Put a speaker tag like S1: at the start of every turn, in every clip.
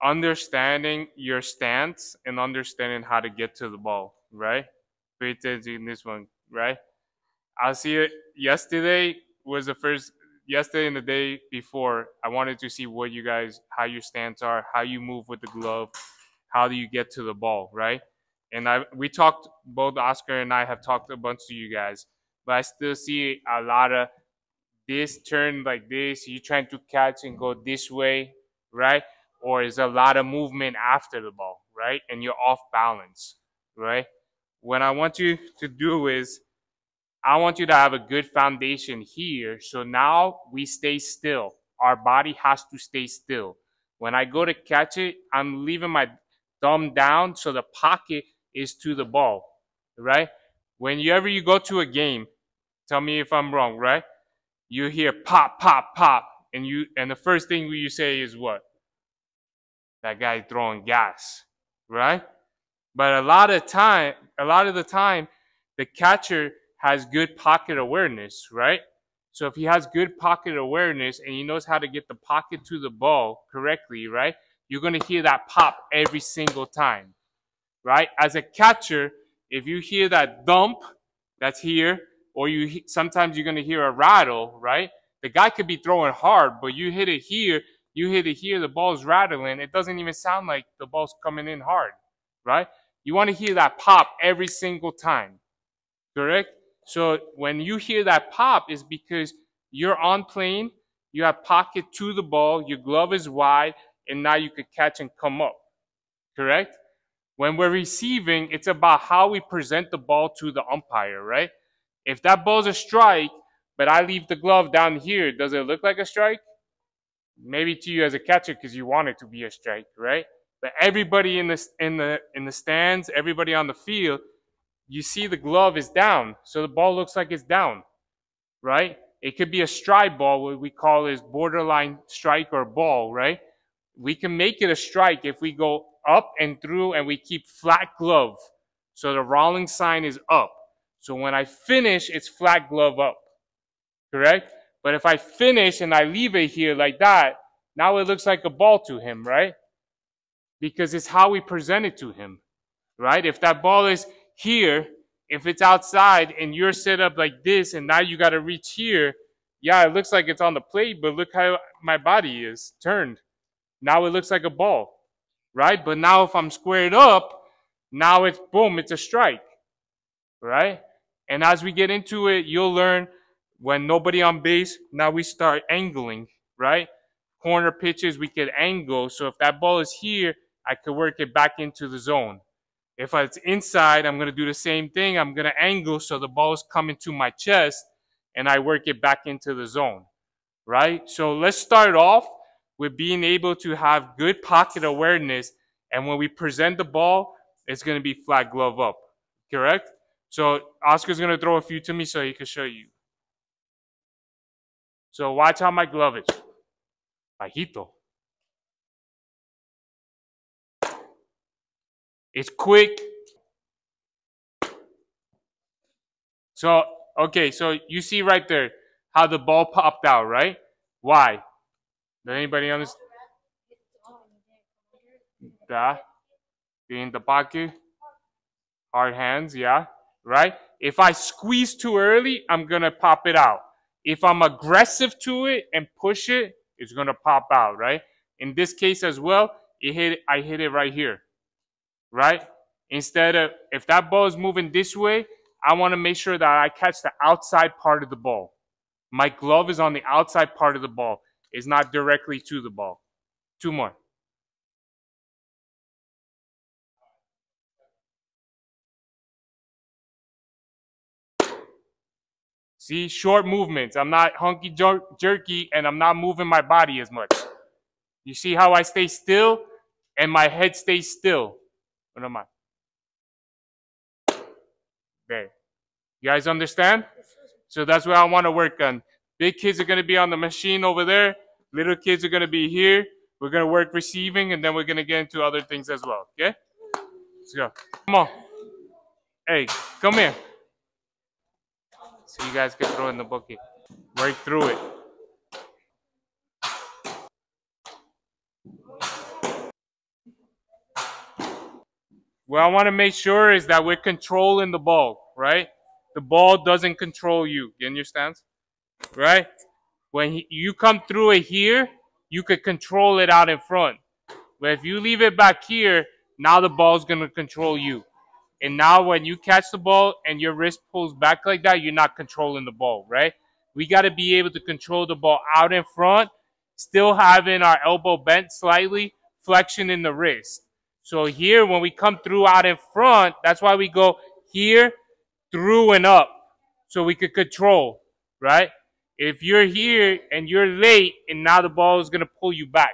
S1: understanding your stance and understanding how to get to the ball, right? Pay attention in this one, right? I'll see it. Yesterday was the first. Yesterday and the day before, I wanted to see what you guys, how your stance are, how you move with the glove, how do you get to the ball, right? And we talked, both Oscar and I have talked a bunch to you guys, but I still see a lot of this turn like this. You trying to catch and go this way, right? Or is a lot of movement after the ball, right? And you're off balance, right? What I want you to do is I want you to have a good foundation here. So now we stay still. Our body has to stay still. When I go to catch it, I'm leaving my thumb down so the pocket is to the ball, right? Whenever you go to a game, tell me if I'm wrong, right? You hear pop, pop, pop, and the first thing you say is what? That guy throwing gas, right? But a lot of the time, the catcher has good pocket awareness, right? So if he has good pocket awareness and he knows how to get the pocket to the ball correctly, right? You're going to hear that pop every single time, right? As a catcher, if you hear that thump that's here, or sometimes you're going to hear a rattle, right? The guy could be throwing hard, but you hit it here, the ball's rattling. It doesn't even sound like the ball's coming in hard, right? You want to hear that pop every single time, correct? So when you hear that pop, is because you're on plane, you have pocket to the ball, your glove is wide, and now you could catch and come up, correct? When we're receiving, it's about how we present the ball to the umpire, right? If that ball's a strike, but I leave the glove down here, does it look like a strike? Maybe to you as a catcher because you want it to be a strike, right? But everybody in the stands, everybody on the field, you see the glove is down, so the ball looks like it's down, right? It could be a strike ball, what we call is borderline strike or ball, right? We can make it a strike if we go up and through and we keep flat glove. So the rolling sign is up. So when I finish, it's flat glove up, correct? But if I finish and I leave it here like that, now it looks like a ball to him, right? Because it's how we present it to him, right? If that ball is here, if it's outside and you're set up like this and now you got to reach here, yeah, it looks like it's on the plate, but look how my body is turned. Now it looks like a ball, right? But now if I'm squared up, now it's boom, it's a strike, right? And as we get into it, you'll learn when nobody on base, now we start angling, right? Corner pitches, we could angle. So if that ball is here, I could work it back into the zone. If it's inside, I'm going to do the same thing. I'm going to angle so the ball is coming to my chest and I work it back into the zone, right? So let's start off with being able to have good pocket awareness. And when we present the ball, it's going to be flat glove up, correct? So Oscar's going to throw a few to me so he can show you. So watch how my glove is. Bajito. It's quick. So, okay, so you see right there how the ball popped out, right? Why? Does anybody understand? In the pocket. Hard hands, yeah, right? If I squeeze too early, I'm going to pop it out. If I'm aggressive to it and push it, it's going to pop out, right? In this case as well, I hit it right here, right? Instead of, if that ball is moving this way, I want to make sure that I catch the outside part of the ball. My glove is on the outside part of the ball. It's not directly to the ball. Two more. See, short movements. I'm not hunky jerky and I'm not moving my body as much. You see how I stay still and my head stays still. What am I? There. You guys understand? So that's what I want to work on. Big kids are going to be on the machine over there. Little kids are going to be here. We're going to work receiving and then we're going to get into other things as well. Okay? Let's go. Come on. Hey, come here. So you guys can throw in the bucket. Work through it. what I want to make sure is that we're controlling the ball, right? The ball doesn't control you. Get in your stance, right? When you come through it here, you could control it out in front. But if you leave it back here, now the ball's going to control you. And now when you catch the ball and your wrist pulls back like that, you're not controlling the ball, right? We got to be able to control the ball out in front, still having our elbow bent slightly, flexion in the wrist. So here, when we come through out in front, that's why we go here, through and up, so we could control, right? If you're here and you're late and now the ball is going to pull you back,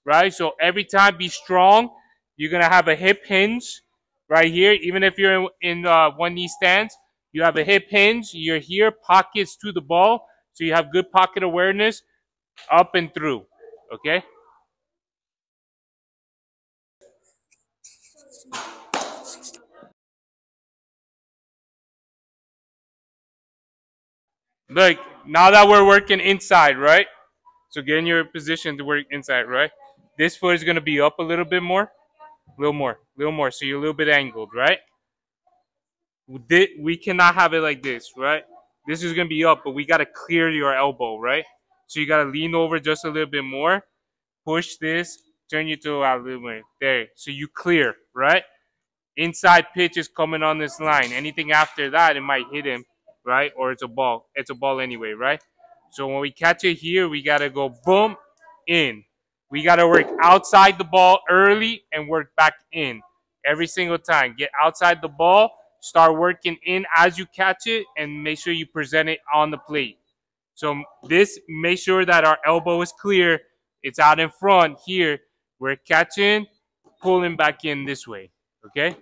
S1: right? So every time be strong. You're going to have a hip hinge right here. Even if you're in one knee stance, you have a hip hinge. You're here, pockets to the ball. So you have good pocket awareness up and through, okay? Look, now that we're working inside, right? So get in your position to work inside, right? This foot is going to be up a little bit more. A little more. So you're a little bit angled, right? We cannot have it like this, right? This is going to be up, but we got to clear your elbow, right? So you got to lean over just a little bit more. Push this, turn your toe out a little bit. There. So you clear, right? Inside pitch is coming on this line. Anything after that, it might hit him, right? Or it's a ball. It's a ball anyway, right? So when we catch it here, we got to go boom, in. We got to work outside the ball early and work back in every single time. Get outside the ball, start working in as you catch it, and make sure you present it on the plate. So this, make sure that our elbow is clear. It's out in front here. We're catching, pulling back in this way, okay?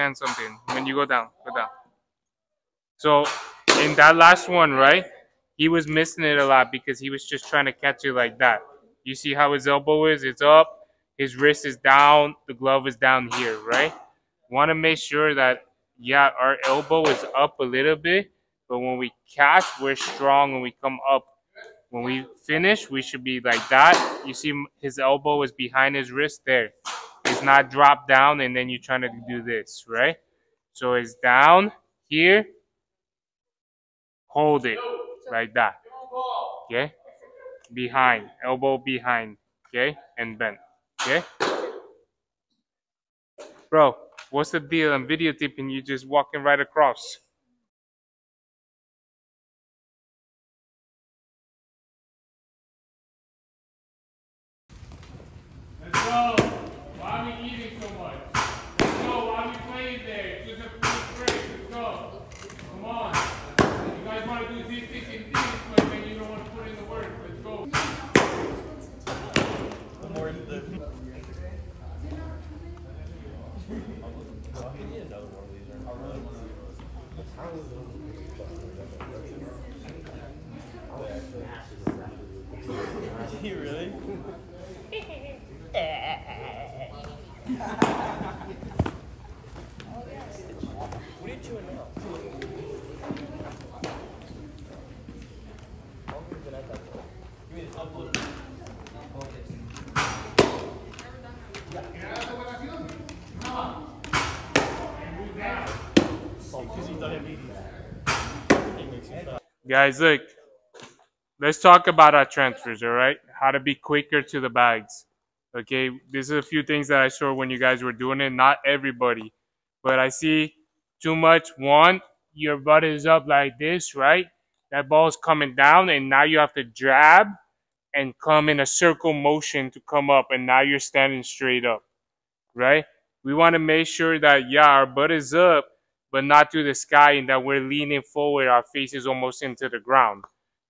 S1: And something when you go down. So in that last one, right, he was missing it a lot because he was just trying to catch it like that. You see how his elbow is? It's up. His wrist is down. The glove is down here, right? Want to make sure that, yeah, our elbow is up a little bit, but when we catch, we're strong when we come up. When we finish, we should be like that. You see his elbow is behind his wrist there. It's not dropped down and then you're trying to do this, right? So it's down here. Hold it like that, okay? Behind, elbow behind, okay? And bend, okay? Bro, what's the deal? I'm videotaping you just walking right across. Let's go. Why are we eating so much? Let's go. Why are we playing there? Just a quick break. Let's go. Come on. You guys want to do this, and this, but then you don't want to put in the work. Let's go.
S2: You really? What are you chewing now? How long have you been at that for? Give me the upload. Because you've done diabetes. Everything makes you fat.
S1: Guys, look. Let's talk about our transfers, all right? How to be quicker to the bags. Okay, this is a few things that I saw when you guys were doing it. Not everybody but I see too much. One, your butt is up like this, right? That ball is coming down, and now you have to jab and come in a circle motion to come up, and now you're standing straight up, right? We want to make sure that, yeah, our butt is up, but not to the sky, and that we're leaning forward, our face is almost into the ground,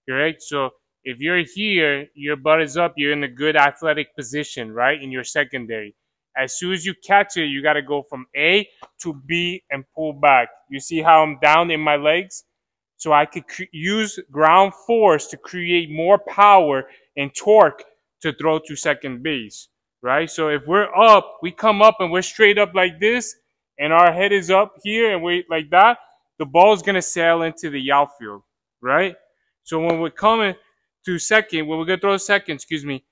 S1: correct? So if you're here, your butt is up, you're in a good athletic position, right, in your secondary. As soon as you catch it, you got to go from A to B and pull back. You see how I'm down in my legs? So I could use ground force to create more power and torque to throw to second base, right? So if we're up, we come up and we're straight up like this, and our head is up here and we like that, the ball is going to sail into the outfield, right? So when we're coming to second, when we're going to throw second, excuse me,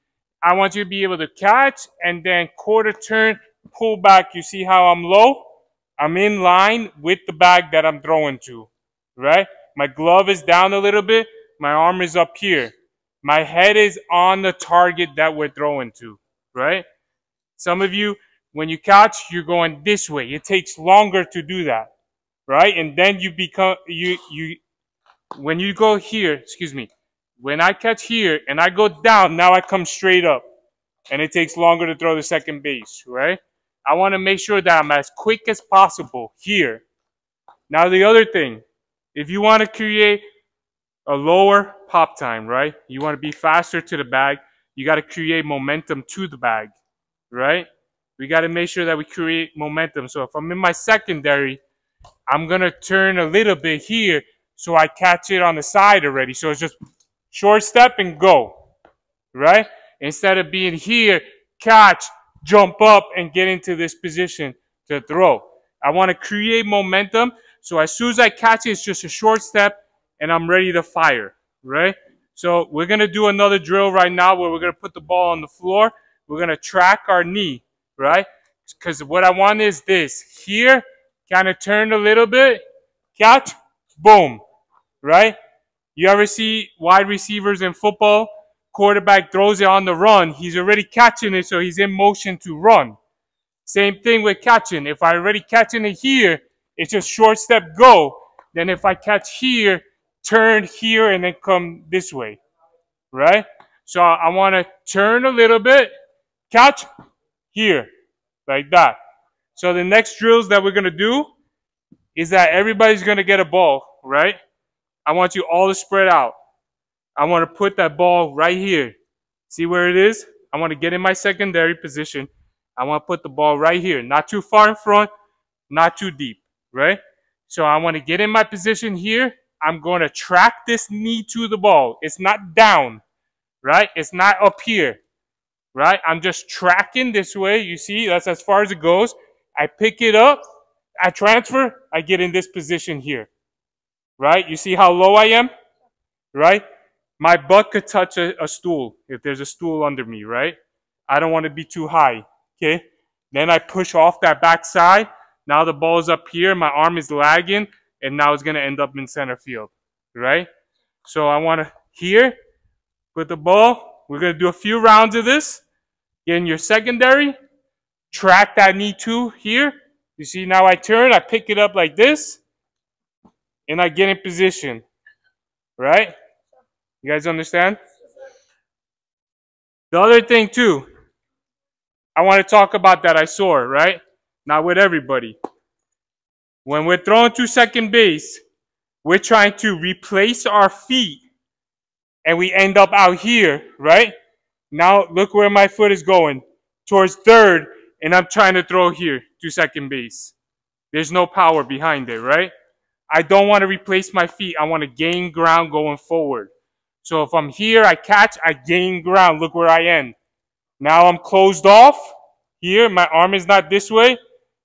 S1: I want you to be able to catch and then quarter turn, pull back. You see how I'm low? I'm in line with the bag that I'm throwing to, right? My glove is down a little bit. My arm is up here. My head is on the target that we're throwing to, right? Some of you, when you catch, you're going this way. It takes longer to do that, right? And then you become, when you go here, excuse me, when I catch here and I go down, now I come straight up. And it takes longer to throw the second base, right? I want to make sure that I'm as quick as possible here. Now the other thing, if you want to create a lower pop time, right? You want to be faster to the bag. You got to create momentum to the bag, right? We got to make sure that we create momentum. So if I'm in my secondary, I'm going to turn a little bit here so I catch it on the side already. So it's just short step and go, right? Instead of being here, catch, jump up, and get into this position to throw. I want to create momentum. So as soon as I catch it, it's just a short step, and I'm ready to fire, right? So we're going to do another drill right now where we're going to put the ball on the floor. We're going to track our knee, right? Because what I want is this. Here, kind of turn a little bit, catch, boom, right? You ever see wide receivers in football? Quarterback throws it on the run. He's already catching it, so he's in motion to run. Same thing with catching. If I already catching it here, it's just short step, go. Then if I catch here, turn here and then come this way, right? So I want to turn a little bit, catch here, like that. So the next drills that we're going to do is that everybody's going to get a ball, right? I want you all to spread out. I want to put that ball right here. See where it is? I want to get in my secondary position. I want to put the ball right here. Not too far in front, not too deep, right? So I want to get in my position here. I'm going to track this knee to the ball. It's not down, right? It's not up here, right? I'm just tracking this way. You see, that's as far as it goes. I pick it up. I transfer. I get in this position here, right? You see how low I am, right? My butt could touch a stool if there's a stool under me, right? I don't want to be too high, okay? Then I push off that backside. Now the ball is up here. My arm is lagging, and now it's going to end up in center field, right? So I want to here, put the ball. We're going to do a few rounds of this. Get in your secondary. Track that knee to here. You see, now I turn. I pick it up like this, and I get in position, right? You guys understand? The other thing, too, I want to talk about that I saw, right? Not with everybody. When we're throwing to second base, we're trying to replace our feet, and we end up out here, right? Now, look where my foot is going, towards third, and I'm trying to throw here to second base. There's no power behind it, right? I don't want to replace my feet. I want to gain ground going forward. So if I'm here, I catch, I gain ground. Look where I end. Now I'm closed off here. My arm is not this way.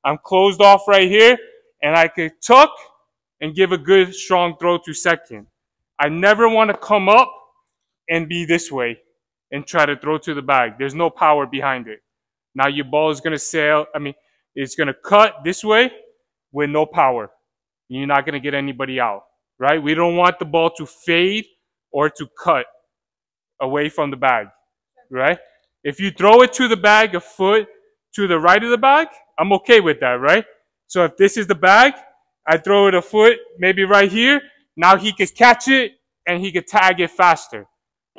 S1: I'm closed off right here. And I can tuck and give a good, strong throw to second. I never want to come up and be this way and try to throw to the bag. There's no power behind it. Now your ball is going to sail. It's going to cut this way with no power. You're not going to get anybody out, right? We don't want the ball to fade or to cut away from the bag, right? If you throw it to the bag a foot to the right of the bag, I'm okay with that, right? So if this is the bag, I throw it a foot, maybe right here. Now he could catch it and he could tag it faster,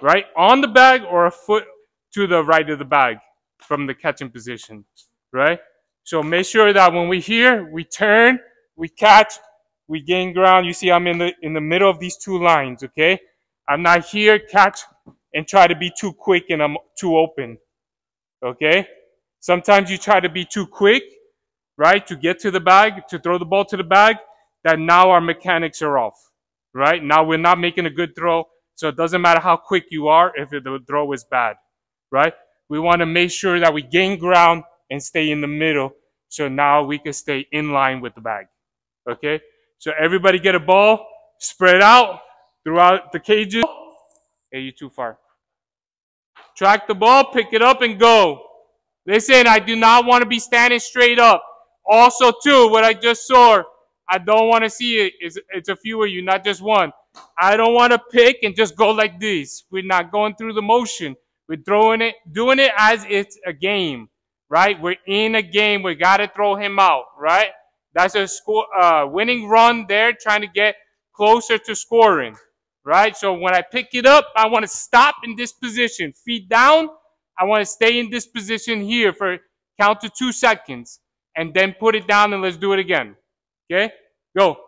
S1: right? On the bag or a foot to the right of the bag from the catching position, right? So make sure that when we here, we turn, we catch, we gain ground. You see I'm in the middle of these two lines, okay? I'm not here, catch, and try to be too quick and I'm too open, okay? Sometimes you try to be too quick, right, to get to the bag, to throw the ball to the bag, that now our mechanics are off, right? Now we're not making a good throw, so it doesn't matter how quick you are if the throw is bad, right? We want to make sure that we gain ground and stay in the middle, so now we can stay in line with the bag, okay? So everybody get a ball, spread out throughout the cages. Hey, you're too far. Track the ball, pick it up, and go. Listen, I do not want to be standing straight up. Also, too, what I just saw, I don't want to see it. It's a few of you, not just one. I don't want to pick and just go like this. We're not going through the motion. We're doing it as it's a game, right? We're in a game. We got to throw him out, right? That's a winning run there, trying to get closer to scoring, right? So when I pick it up, I want to stop in this position. Feet down. I want to stay in this position here for count to 2 seconds. And then put it down and let's do it again. Okay? Go.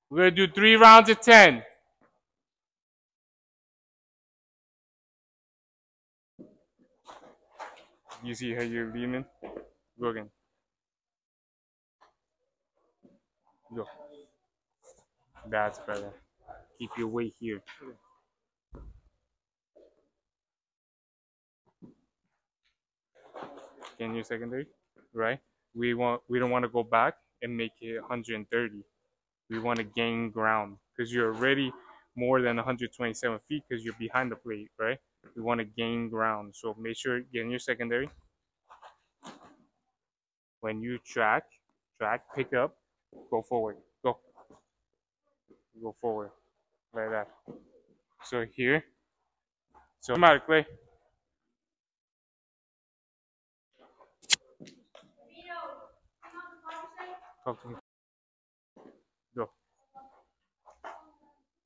S1: We're going to do 3 rounds of 10. You see how you're leaning? Go again. Go. That's better. Keep your weight here. In your secondary, right? We don't want to go back and make it 130. We want to gain ground because you're already more than 127 feet because you're behind the plate, right? We want to gain ground. So make sure get in your secondary. When you track, pick up, go forward, go forward, like that. So here, so automatically. Talk to me. Go.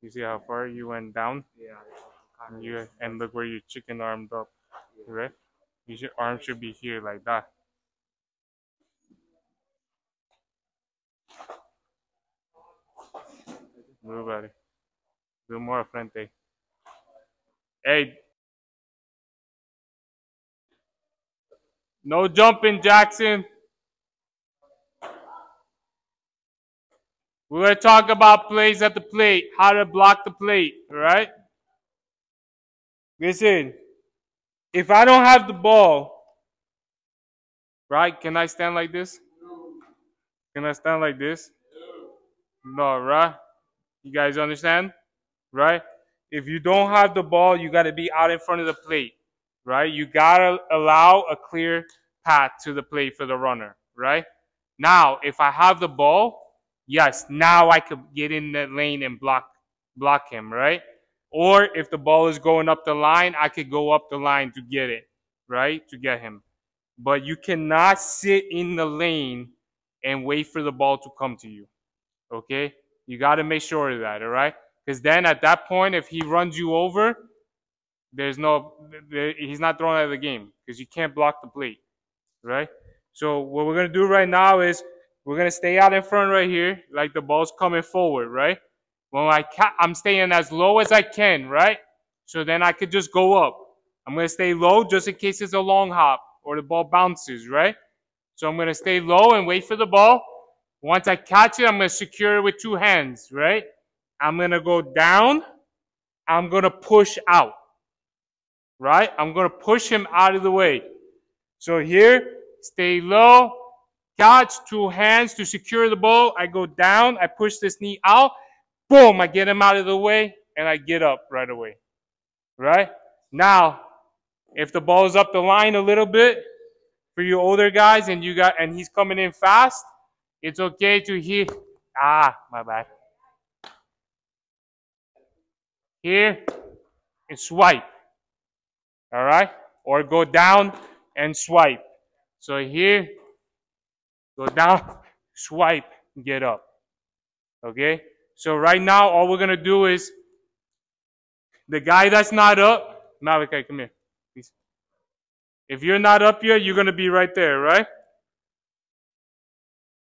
S1: You see how far you went down? Yeah. And look where your chicken armed up. Right? Your arm should be here like that. Move at it. Do more frente. Hey. No jumping, Jackson. We're going to talk about plays at the plate, how to block the plate, all right? Listen, if I don't have the ball, right, can I stand like this? Can I stand like this? No, right? You guys understand? Right? If you don't have the ball, you got to be out in front of the plate, right? You got to allow a clear path to the plate for the runner, right? Now, if I have the ball, yes, now I could get in the lane and block him, right? Or if the ball is going up the line, I could go up the line to get it, right? To get him. But you cannot sit in the lane and wait for the ball to come to you, okay? You got to make sure of that, all right? Because then at that point, if he runs you over, he's not thrown out of the game because you can't block the plate, right? So what we're going to do right now is we're going to stay out in front right here, like the ball's coming forward, right? When I'm staying as low as I can, right? So then I could just go up. I'm going to stay low just in case it's a long hop or the ball bounces, right? So I'm going to stay low and wait for the ball. Once I catch it, I'm going to secure it with 2 hands, right? I'm going to go down. I'm going to push out, right? I'm going to push him out of the way. So here, stay low, catch, 2 hands to secure the ball. I go down, I push this knee out. Boom, I get him out of the way, and I get up right away, right? Now, if the ball is up the line a little bit for you older guys and he's coming in fast, it's okay to here. My bad. Here, and swipe, all right? Or go down and swipe. So here, go down, swipe, get up. Okay? So right now, all we're going to do is the guy that's not up, Malachi, come here, please. If you're not up yet, you're going to be right there, right?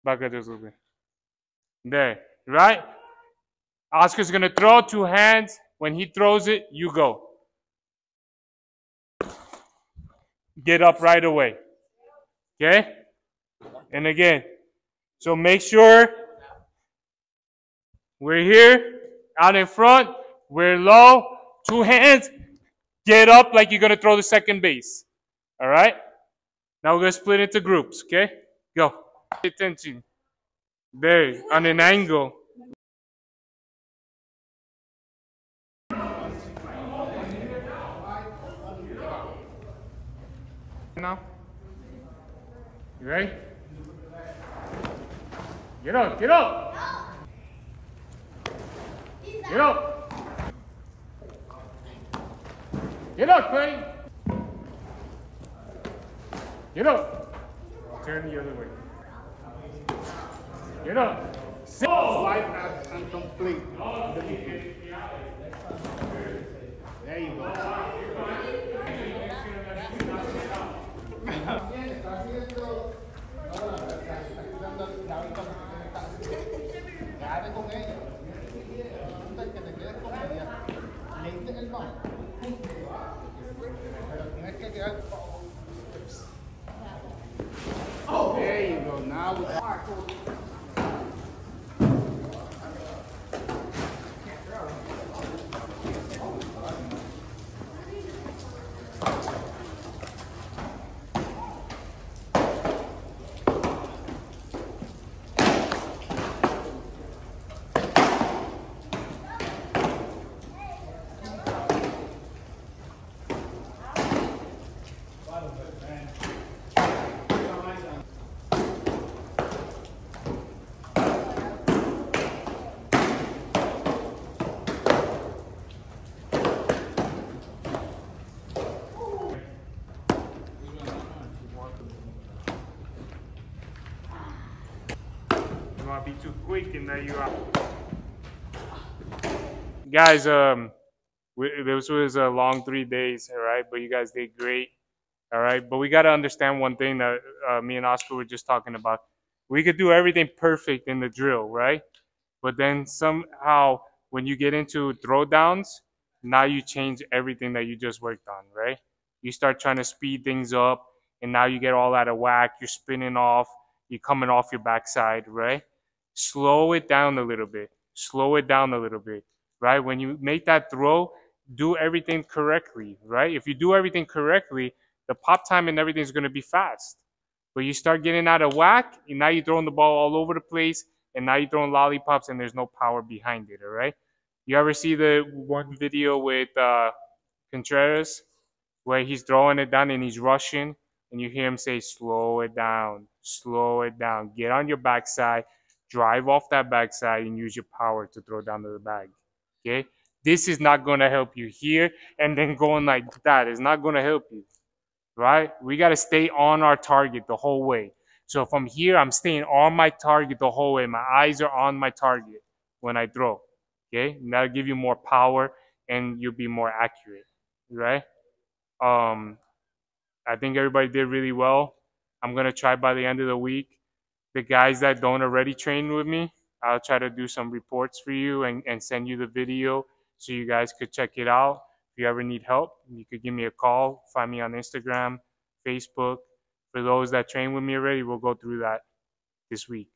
S1: Back at this little bit. There, right? Oscar's going to throw 2 hands. When he throws it, you go. Get up right away. Okay? And again, so make sure we're here, out in front, we're low, 2 hands, get up like you're going to throw the second base. All right? Now we're going to split into groups, okay? Go. Pay attention. There, on an angle. Now. You ready? Get up, get up! Get up! Get up, Clay! Get up! Turn the other way. Get up!
S2: Swipe and complete. There you go. Oh, there you go. Now we
S1: want to be too quick and there you are. Guys, this was a long 3 days, all right? But you guys did great, all right? But we got to understand one thing that me and Oscar were just talking about. We could do everything perfect in the drill, right? But then somehow when you get into throwdowns, now you change everything that you just worked on, right? You start trying to speed things up, and now you get all out of whack. You're spinning off. You're coming off your backside, right? Slow it down a little bit. Slow it down a little bit, right? When you make that throw, do everything correctly, right? If you do everything correctly, the pop time and everything is going to be fast. But you start getting out of whack, and now you're throwing the ball all over the place, and now you're throwing lollipops, and there's no power behind it, all right? You ever see the one video with Contreras where he's throwing it down and he's rushing, and you hear him say, slow it down, get on your backside, drive off that backside, and use your power to throw down to the bag, okay? This is not going to help you here, and then going like that is not going to help you, right? We got to stay on our target the whole way. So from here, I'm staying on my target the whole way. My eyes are on my target when I throw, okay? And that'll give you more power, and you'll be more accurate, right? I think everybody did really well. I'm going to try by the end of the week. The guys that don't already train with me, I'll try to do some reports for you and send you the video so you guys could check it out. If you ever need help, you could give me a call. Find me on Instagram, Facebook. For those that train with me already, we'll go through that next week.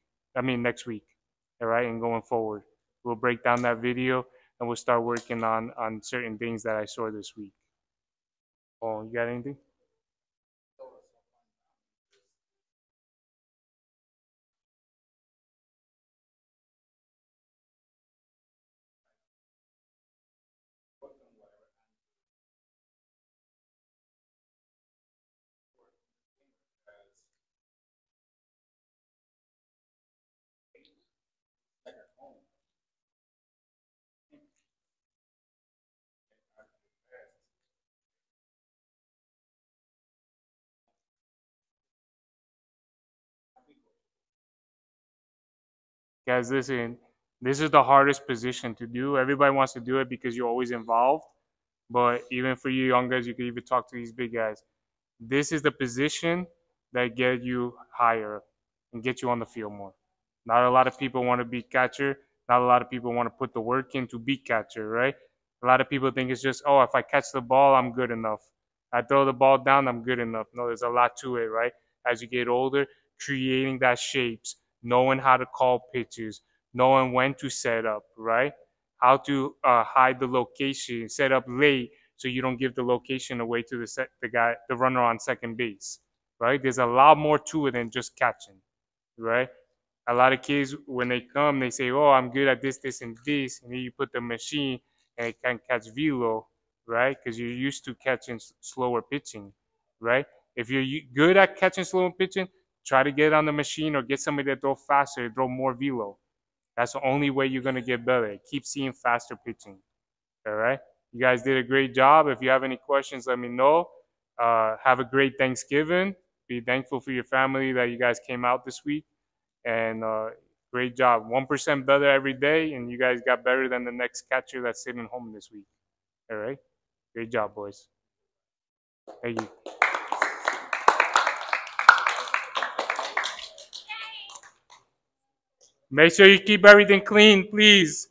S1: All right, and going forward. We'll break down that video, and we'll start working on certain things that I saw this week. Oh, you got anything? Guys, listen, this is the hardest position to do. Everybody wants to do it because you're always involved. But even for you young guys, you can even talk to these big guys. This is the position that get you higher and get you on the field more. Not a lot of people want to be catcher. Not a lot of people want to put the work in to be catcher, right? A lot of people think it's just, oh, if I catch the ball, I'm good enough. I throw the ball down, I'm good enough. No, there's a lot to it, right? As you get older, creating that shapes, knowing how to call pitches, knowing when to set up, right? How to hide the location, set up late so you don't give the location away to the runner on second base, right? There's a lot more to it than just catching, right? A lot of kids when they come, they say, "Oh, I'm good at this, this, and this," and then you put the machine and it can catch velo, right? Because you're used to catching slower pitching, right? If you're good at catching slower pitching, try to get on the machine or get somebody that throw faster, throw more velo. That's the only way you're gonna get better. Keep seeing faster pitching. All right. You guys did a great job. If you have any questions, let me know. Have a great Thanksgiving. Be thankful for your family that you guys came out this week. And great job. 1% better every day. And you guys got better than the next catcher that's sitting home this week. All right. Great job, boys. Thank you. Make sure you keep everything clean, please.